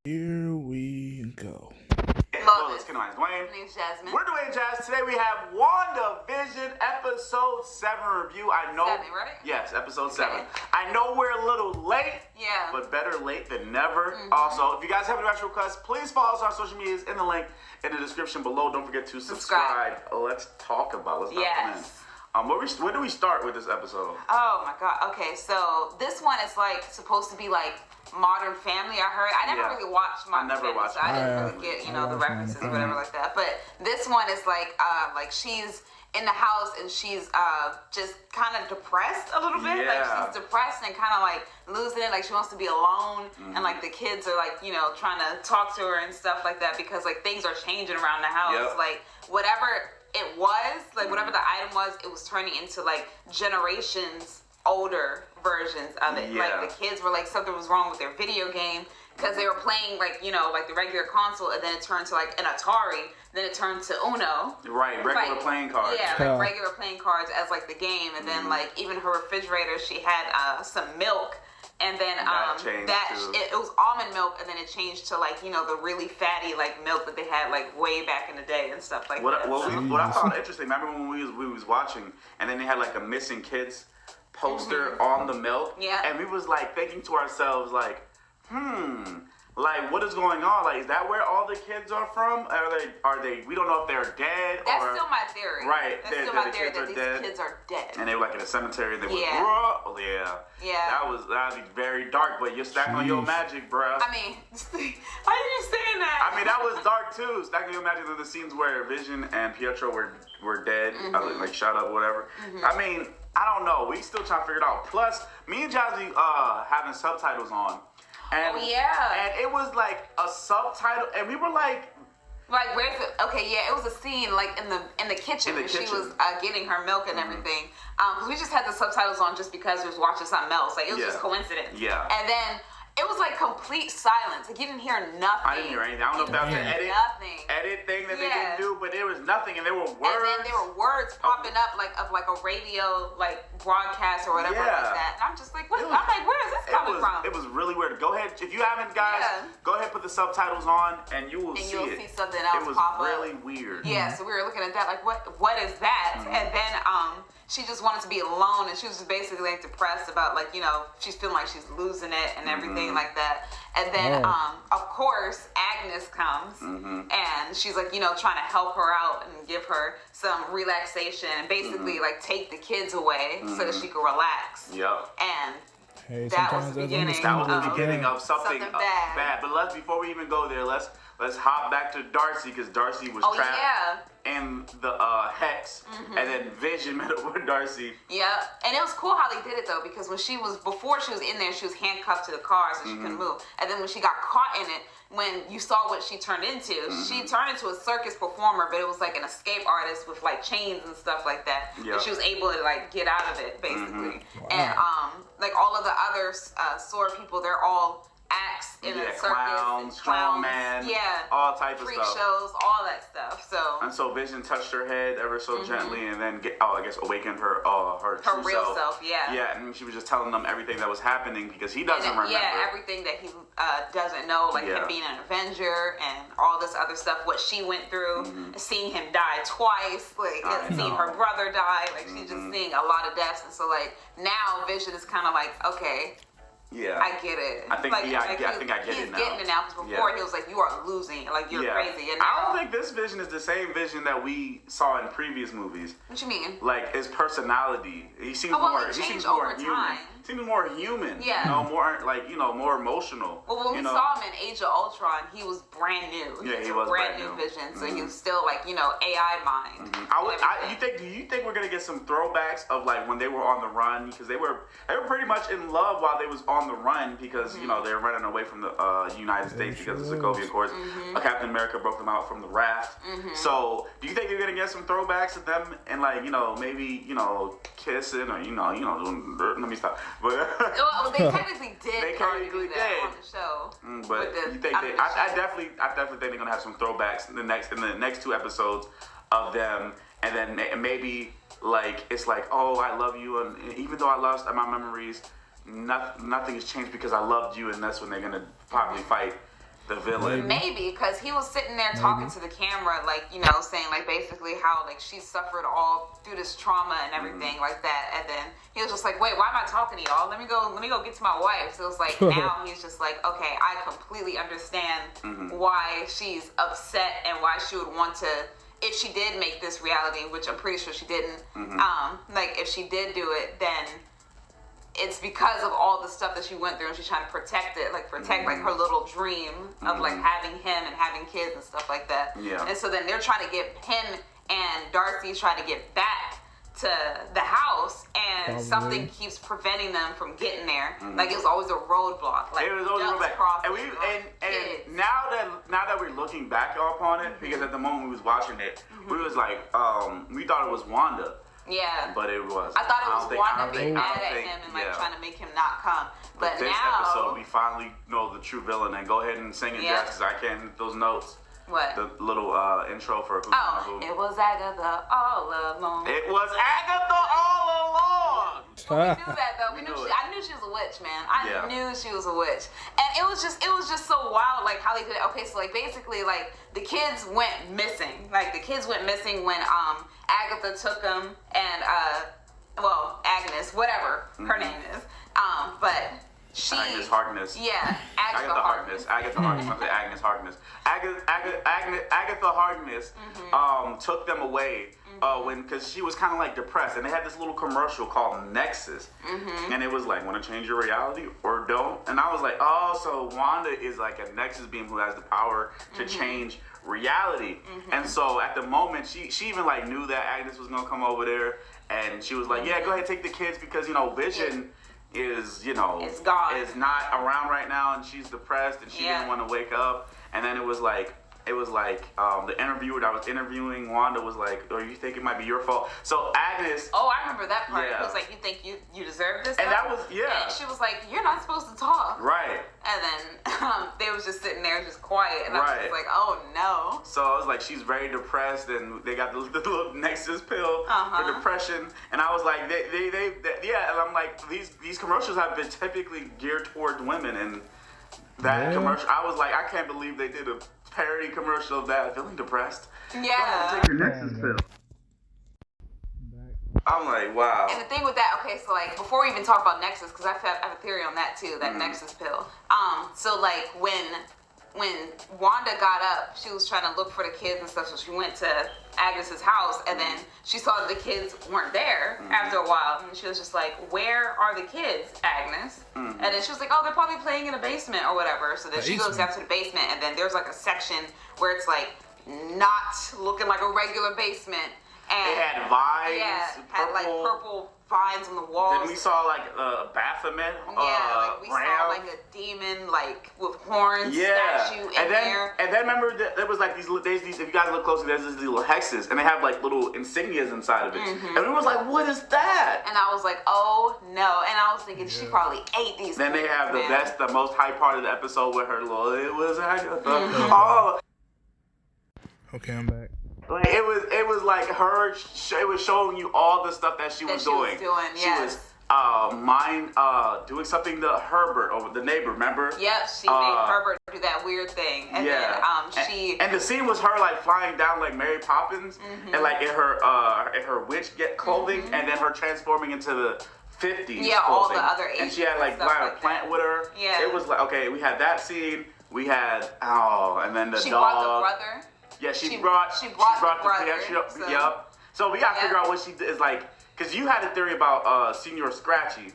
Here we go. Hello, it's Dwayne. My name's Jasmine. We're Dwayne Jazz. Today we have WandaVision episode 7 review. I know. 7, right? Yes, episode 7. Okay. I know we're a little late. Yeah. But better late than never. Also, if you guys have any retro requests, please follow us on our social medias in the link in the description below. Don't forget to subscribe. Let's talk about it. Yes. Where do we start with this episode? Oh my god. Okay, so this one is like supposed to be like Modern Family. I heard. I never really watched Modern Family, so I didn't really get the references or whatever like that. But this one is like she's in the house and she's just kind of depressed a little bit. Yeah. Like she's depressed and kind of like losing it. Like she wants to be alone, and like the kids are like trying to talk to her and stuff like that because like things are changing around the house. Yep. Like whatever it was, like whatever the item was, it was turning into like generations older versions of it. Yeah. Like the kids were like something was wrong with their video game because they were playing like like the regular console, and then it turned to like an Atari, then it turned to Uno. Right, regular playing cards. Yeah, like regular playing cards as like the game, and then like even her refrigerator, she had some milk. And then it was almond milk, and then it changed to like the really fatty like milk that they had like way back in the day and stuff like that. What I found interesting, remember when we was watching, and then they had like a missing kids poster on the milk, and we was like thinking to ourselves like, like what is going on? Like, is that where all the kids are from? Are they? We don't know if they're dead. That's still my theory. Right, that's still my theory that these kids are dead. And they were like in a cemetery. They were yeah. That'd be very dark. But you're stacking on your magic, bruh. I mean, why are you saying that? I mean, that was dark too. Stacking your magic in the scenes where Vision and Pietro were dead, like shot up, or whatever. I mean, I don't know. We still trying to figure it out. Plus, me and Jazzy having subtitles on. And, and it was like a subtitle, and we were like, where's it? Okay, yeah, it was a scene like in the kitchen where she was getting her milk and everything. Because we just had the subtitles on just because we was watching something else. Like it was just coincidence. Yeah. And then it was like complete silence. Like you didn't hear nothing. I didn't hear anything. I don't know if that was an edit thing that they didn't do, but there was nothing, and there were words. And then there were words popping up like of like a radio like broadcast or whatever like that. And I'm just like, what? I'm like, where is this coming from? It was really weird. Go ahead, if you haven't, guys, go ahead, put the subtitles on, and you will see it. See something else It pop was really weird. Yeah, so we were looking at that like, what is that? And then she just wanted to be alone, and she was just basically like depressed about like she's feeling like she's losing it and everything like that. And then of course Agnes comes and she's like trying to help her out and give her some relaxation and basically like take the kids away so that she could relax. Yep. And that was the beginning. That was the beginning of something bad. But before we even go there, let's hop back to Darcy, because Darcy was trapped in the hex, and then Vision met up with Darcy. Yeah, and it was cool how they did it though, because before she was in there, she was handcuffed to the car so she couldn't move, and then when she got caught in it, when you saw what she turned into, she turned into a circus performer, but it was like an escape artist with like chains and stuff like that. Yep. And she was able to like get out of it basically. And like all of the other sword people, they're all acts in a circus, clowns, all type of freak stuff, shows, all that stuff. So Vision touched her head ever so gently, and then awakened her true real self. Yeah, and she was just telling them everything that was happening because he doesn't remember. Yeah, everything that he doesn't know, like him being an Avenger and all this other stuff. What she went through, seeing him die twice, seeing her brother die, like she's just seeing a lot of deaths, and so like now Vision is kind of like, okay. Yeah, I get it. I think I think I get it now. He's getting it now because before he was like, "You are losing, like you're crazy." And I don't think this Vision is the same Vision that we saw in previous movies. What you mean? Like his personality, he seems more. He seems more human. Seems more human. Yeah. More like more emotional. Well, when we saw him in Age of Ultron, he was brand new. Yeah, he was brand new Vision, so he was still like AI mind. Do you think we're gonna get some throwbacks of like when they were on the run, because they were pretty much in love while they was on the run, because they were running away from the United States because of the Sokovia Accords. Captain America broke them out from the raft. So do you think you're gonna get some throwbacks of them and like maybe kissing or let me stop. But well, they technically did. They technically did on the show. But you think I definitely think they're gonna have some throwbacks in the next 2 episodes of them, and then maybe like it's like, oh, I love you, and even though I lost my memories, nothing has changed because I loved you, and that's when they're gonna probably fight the villain. Maybe, because he was sitting there talking to the camera, like, you know, saying, like, basically how, like, she suffered all through this trauma and everything like that. And then he was just like, wait, why am I talking to y'all? Let me go get to my wife. So it was like, now he's just like, okay, I completely understand why she's upset and why she would want to, if she did make this reality, which I'm pretty sure she didn't, like, if she did do it, then it's because of all the stuff that she went through and she's trying to protect it, like like her little dream of like having him and having kids and stuff like that. Yeah. And so then they're trying to get him and Darcy's trying to get back to the house, and something keeps preventing them from getting there. Like it was always a roadblock. Like it was always a roadblock. And now that we're looking back upon it, because at the moment we was watching it, we was like, we thought it was Wanda. Yeah. But it was. I thought it was Wanda being mad at him and like trying to make him not come. But this now episode, we finally know the true villain. And go ahead and sing it, Jess, because I can't hit those notes. What? The little intro for who. It was Agatha all along. It was Agatha all along. We knew that though. I knew she was a witch, man. I knew she was a witch, and it was just so wild, like how they did it. Okay, so like basically, like the kids went missing. Like the kids went missing when Agatha took them, and Agnes, whatever her name is, but. Agnes Harkness. Yeah, Agatha Harkness. Agatha Harkness. I say Agnes Harkness. Agatha Harkness took them away because she was kind of like depressed, and they had this little commercial called Nexus, and it was like, want to change your reality or don't? And I was like, oh, so Wanda is like a Nexus being who has the power to change reality. And so at the moment, she even like knew that Agnes was gonna come over there, and she was like, yeah, go ahead, take the kids, because Vision is not around right now, and she's depressed, and she didn't want to wake up. And then it was like the interviewer that was interviewing Wanda was like, "Oh, you think it might be your fault?" So Agnes. Oh, I remember that part. Yeah. It was like, "You think you deserve this?" And that was And she was like, "You're not supposed to talk." Right. And then they was just sitting there, just quiet, and I was just like, "Oh no." So I was like, she's very depressed, and they got the little Nexus pill for depression, and I was like, they and I'm like, these commercials have been typically geared towards women, and that commercial, I was like, I can't believe they did a parody commercial of that. Feeling depressed? Yeah. Take your Nexus pill. I'm like, wow. And the thing with that, okay, so like before we even talk about Nexus, because I have a theory on that too, that Nexus pill. So like when Wanda got up, she was trying to look for the kids and stuff, so she went to Agnes's house, and then she saw that the kids weren't there after a while, and she was just like, where are the kids, Agnes? And then she was like, oh, they're probably playing in a basement or whatever. So then she goes down to the basement, and then there's like a section where it's like not looking like a regular basement. And it had vines. Yeah, had like purple vines on the walls. Then we saw like a Baphomet. Like we saw like a demon like with horns statue in there. And then remember there was like these if you guys look closely, there's these little hexes, and they have like little insignias inside of it. And we was like, what is that? And I was like, oh no. And I was thinking she probably ate these. Then they have the most hype part of the episode with her little, it was Agatha. Oh. Okay, I'm back. Like it was like her. It was showing you all the stuff that she was doing. She was doing something to Herbert or the neighbor. Remember? Yep. She made Herbert do that weird thing, and then and the scene was her like flying down like Mary Poppins, and like in her witch clothing, and then her transforming into the 50s. Yeah, clothing. All the other 80s. And she had like a plant with her. Yeah. It was like, okay, we had that scene. We had and then she dog. Brought the brother. Yeah, she brought the brother. Yep. So we gotta figure out what she is like, because you had a theory about Senior Scratchy,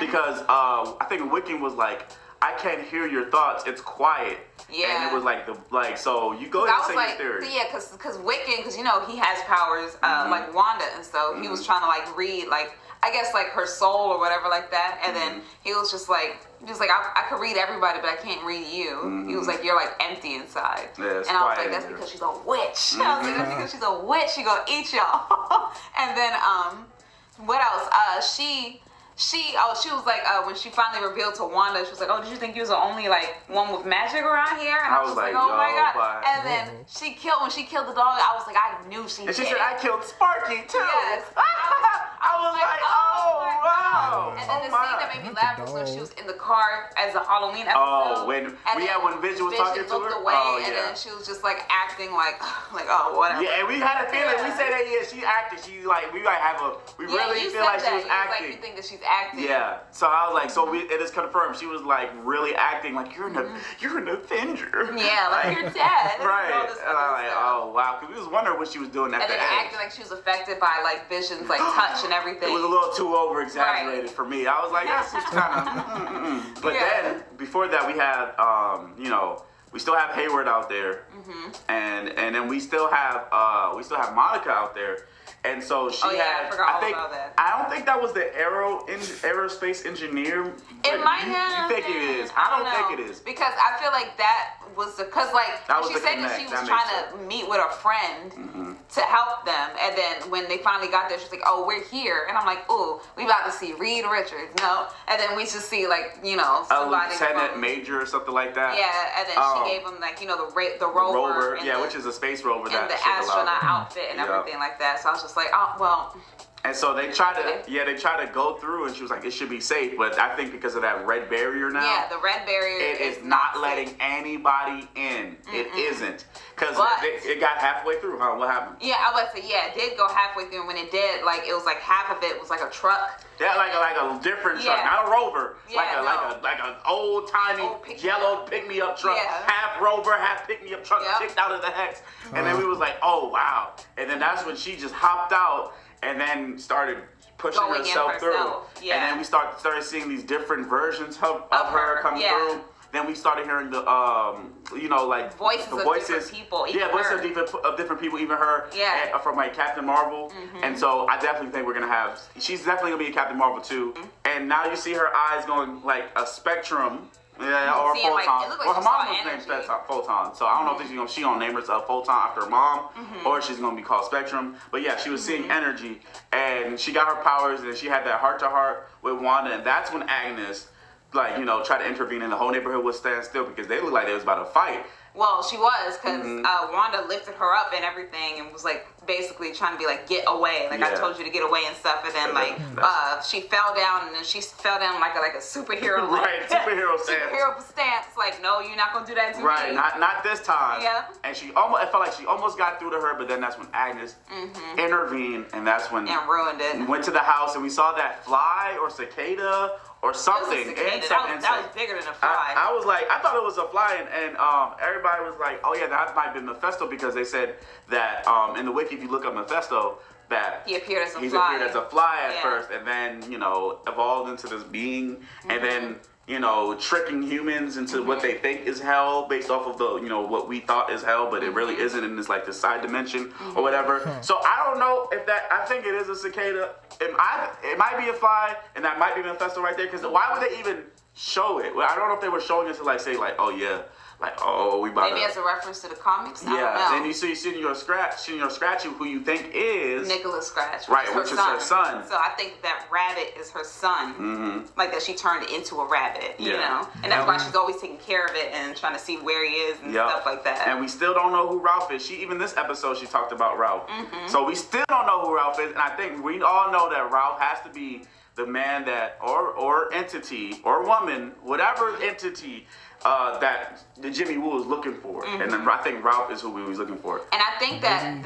because I think Wiccan was like, I can't hear your thoughts. It's quiet. Yeah. And it was like so you go ahead and say your theory. Yeah, because Wiccan, because he has powers like Wanda, and so he was trying to like read like, I guess like her soul or whatever like that, and then he was like I could read everybody, but I can't read you. He was like, you're like empty inside. Yeah, and I was like, that's because she's a witch. I was like, that's because she's a witch. She gonna eat y'all. And then what else? She was like, when she finally revealed to Wanda, she was like, oh, did you think you was the only like one with magic around here? And I was like, oh my god. Bye. And then when she killed the dog, I was like, I knew she did. And she said, I killed Sparky too. Yes. I was like, oh, wow. And then the scene that made me laugh was when she was in the car as a Halloween episode. Oh, when Vision was talking to her. Away, oh, yeah. And then she was just like acting like oh, whatever. Yeah, and we had a feeling. We said that she acted. She like we really feel like she was acting. Like you think that she's acting. Yeah. So I was like, it is confirmed. She was like really acting like you're an Avenger. Yeah, like your dad. Right. And I'm like, oh wow, because we was wondering what she was doing at the end. And then acting like she was affected by like Vision's like touch and everything. It was a little too over exaggerated for me. I was like, that's just kind of. But then before that, we had we still have Hayward out there, and then we still have Monica out there. And so she had. I forgot all about that. I don't think that was the aerospace engineer. It might have. You think it is? I don't think it is. Because I feel like that was because she said that she was trying to meet with a friend to help them, and then when they finally got there, she's like, "Oh, we're here," and I'm like, "Ooh, we about to see Reed Richards, no?" And then we just see like somebody a lieutenant major or something like that. Yeah, and then she gave him like the rover, which is a space rover, and the astronaut outfit and everything like that. So I was just like, oh well. And so they try to go through, and she was like, it should be safe, but I think because of that red barrier now. Yeah, the red barrier. It is not letting anybody in. It isn't. Because it got halfway through, huh? What happened? Yeah, I was say, it did go halfway through, and when it did, like, it was like half of it was like a truck. Yeah, like a different truck, not a rover. Yeah, like an old-timey yellow pick-me-up truck. Yeah. Half rover, half pick-me-up truck, kicked out of the hex. And then we was like, oh, wow. And then that's when she just hopped out and then started pushing herself through. Yeah. And then we started seeing these different versions of her coming through. Then we started hearing the voices of different people. Voices of different people, even her. Yeah. From like Captain Marvel. And so I definitely think she's definitely gonna be a Captain Marvel too. And now you see her eyes going like a spectrum. Yeah, or a Photon. Or her mom was named Photon. So I don't know if she's gonna name herself Photon after her mom, or she's gonna be called Spectrum. But yeah, she was seeing energy, and she got her powers, and she had that heart-to-heart with Wanda, and that's when Agnes, tried to intervene, and the whole neighborhood would stand still because they looked like they was about to fight. Well, she was, because Wanda lifted her up and everything and was, like, basically trying to be like, get away. Like, I told you to get away and stuff. And then, she fell down, and then she fell down like a superhero. Right, superhero stance. Superhero stance. Like, no, you're not going to do that to me. Right, not this time. Yeah. And it felt like she almost got through to her, but then that's when Agnes intervened, and that's when... And ruined it. Went to the house, and we saw that fly or cicada or something. That was bigger than a fly. I thought it was a fly, and everybody was like, oh yeah, that might be Mephisto, because they said that in the wiki, if you look up Mephisto, that he appeared as a fly at first, and then evolved into this being, and then tricking humans into what they think is hell based off of the what we thought is hell, but it really isn't, and it's like this side dimension or whatever. So I don't know if that. I think it is a cicada. It might be a fly, and that might be Mephisto right there. Because why would they even show it? Well, I don't know if they were showing it to say oh yeah. We about maybe as a reference to the comics. I don't know. Then you see your Scratchy, who you think is Nicholas Scratch, which is her son. So I think that rabbit is her son, like that she turned into a rabbit, you know, and that's why she's always taking care of it and trying to see where he is and stuff like that. And we still don't know who Ralph is. Even this episode, she talked about Ralph. So we still don't know who Ralph is, and I think we all know that Ralph has to be the man that, or entity, or woman, whatever entity. That the Jimmy Woo is looking for, and then I think Ralph is who we was looking for. And I think that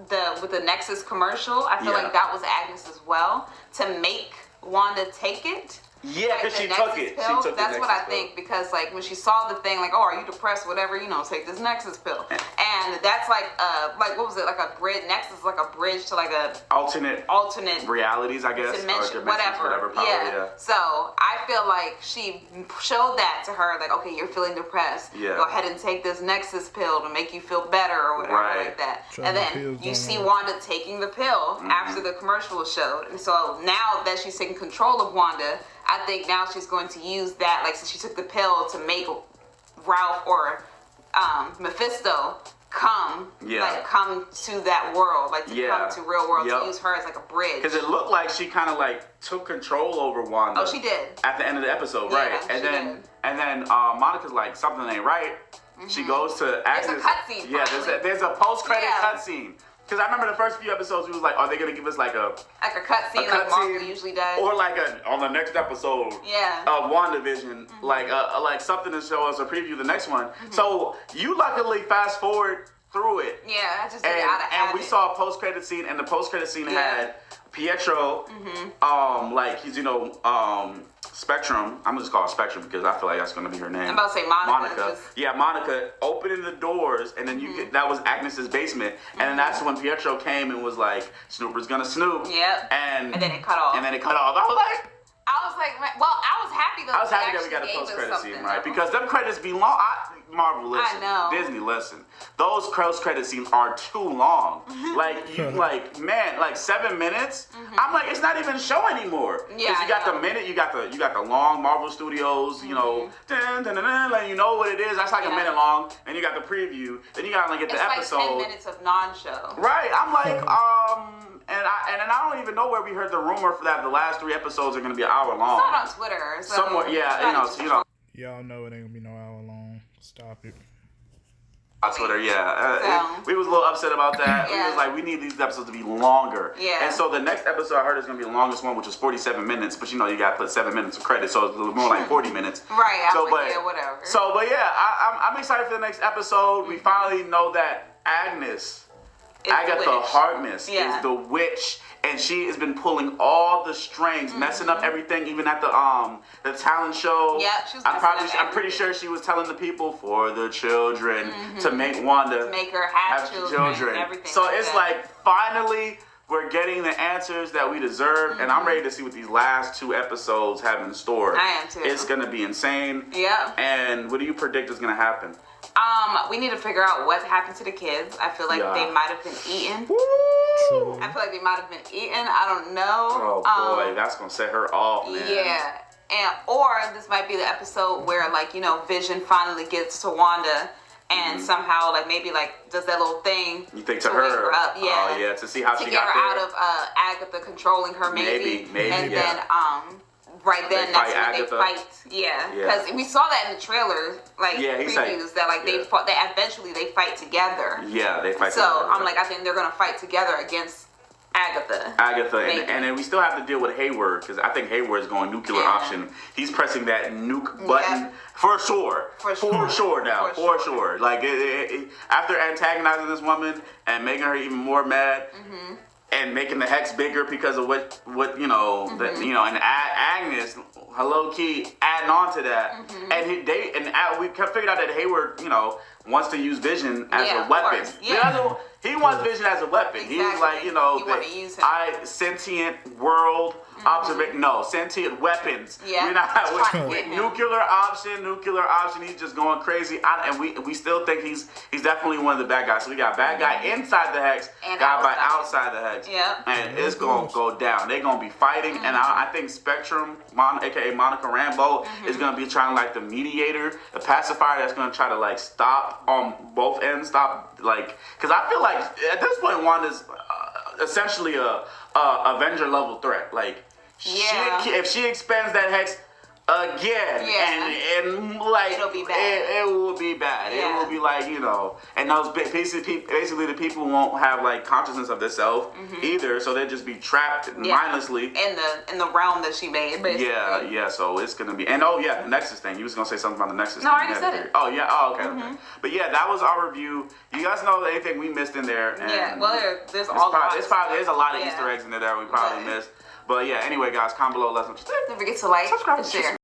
the with the Nexus commercial, I feel like that was Agnes as well, to make Wanda take it. Yeah, because she took it. That's what I think, because when she saw the thing, oh, are you depressed, whatever, take this Nexus pill. And that's what was it, like a bridge, Nexus is like a bridge to a alternate realities, I guess, dimension, whatever power, yeah. So I feel like she showed that to her, okay, you're feeling depressed, go ahead and take this Nexus pill to make you feel better or whatever like that. And then you see Wanda taking the pill after the commercial was showed. And so now that she's taking control of Wanda, I think now she's going to use that, since she took the pill, to make Ralph or Mephisto come to that world, come to real world, to use her as a bridge. Because it looked like she kind of took control over Wanda. Oh, she did. At the end of the episode, right? And then Monica's like, something ain't right. She goes to Agnes. There's a cutscene. Yeah, there's a post-credit cutscene. because I remember the first few episodes, we was like, are they gonna give us like a cutscene like Marvel usually does, or like on the next episode of WandaVision, like something to show us or preview the next one. So you luckily fast forward through it. Yeah, I just did it out of habit. And we saw a post-credit scene, and the post-credit scene had Pietro, like he's Spectrum. I'm just call her Spectrum because I feel like that's gonna be her name. I'm about to say Monica. Yeah, Monica opening the doors, and then that was Agnes's basement, and then that's when Pietro came and was like, "Snooper's gonna snoop." Yep. And then it cut off. I was like, well, I was happy though. I was happy that we got a post-credit scene, right? Because them credits be long. Marvel, listen. I know. Disney, listen. Those post-credit scenes are too long. Like 7 minutes. I'm like, it's not even a show anymore. Yeah. You got the minute, you got the long Marvel Studios, you know, like you know what it is. That's like a minute long. And you got the preview. Then you got to get the episode. Like 10 minutes of non-show. Right. I'm like, and I don't even know where we heard the rumor for that the last 3 episodes are going to be an hour long. It's not on Twitter. So somewhere, Y'all know it ain't gonna be no hour long. Stop it. On Twitter, we was a little upset about that. We was like, we need these episodes to be longer. Yeah. And so the next episode I heard is gonna be the longest one, which is 47 minutes. But you gotta put 7 minutes of credit, so it's a little more like 40 minutes. Right. Whatever. So, I'm excited for the next episode. We finally know that Agatha Harkness is the witch, and she has been pulling all the strings, messing up everything, even at the talent show. Yeah, I'm pretty sure she was telling the people for the children to make Wanda make her have children. And everything so it's like finally we're getting the answers that we deserve, and I'm ready to see what these last 2 episodes have in store. I am too. It's gonna be insane. Yeah. And what do you predict is gonna happen? We need to figure out what happened to the kids. I feel like they might have been eaten. Woo! I feel like they might have been eaten. I don't know. Oh boy, that's gonna set her off, man. Yeah. Or this might be the episode where Vision finally gets to Wanda and somehow maybe does that little thing. You think to her up, Oh yeah, to see how she got there. To get her out of Agatha controlling her maybe. And then right then, that's when they fight. Yeah, because we saw that in the trailer, previews that they fought. They eventually fight together. Yeah, they fight. So together. I'm I think they're gonna fight together against Agatha, and then we still have to deal with Hayward because I think Hayward is going nuclear option. He's pressing that nuke button for sure. For sure now. For sure. Like after antagonizing this woman and making her even more mad. And making the hex bigger because of what and Agnes, low key adding on to that, and we figured out that Hayward, wants to use Vision as a weapon. He wants Vision as a weapon. Exactly. He was like, sentient world observation. No, sentient weapons. Yeah. We're not nuclear option. He's just going crazy. And we still think he's definitely one of the bad guys. So we got bad guy inside the hex, and guy outside the hex. Yeah. And it's gonna go down. They're gonna be fighting, and I think Spectrum, aka Monica Rambeau, is gonna be trying to the mediator, the pacifier that's gonna try to stop on both ends. Because I feel like at this point Wanda's essentially a Avenger level threat. If she expands that hex again, and it'll be bad. It will be bad. It will be and those basically the people won't have consciousness of themselves either, so they'll just be trapped mindlessly in the realm that she made. Basically. Yeah. So it's gonna be the Nexus thing. You was gonna say something about the Nexus. No, I already said it. Oh yeah. Oh okay. But that was our review. You guys know anything we missed in there? And there's a lot of Easter eggs in there that we probably missed. But anyway, guys, comment below. Don't forget to like, subscribe, and share.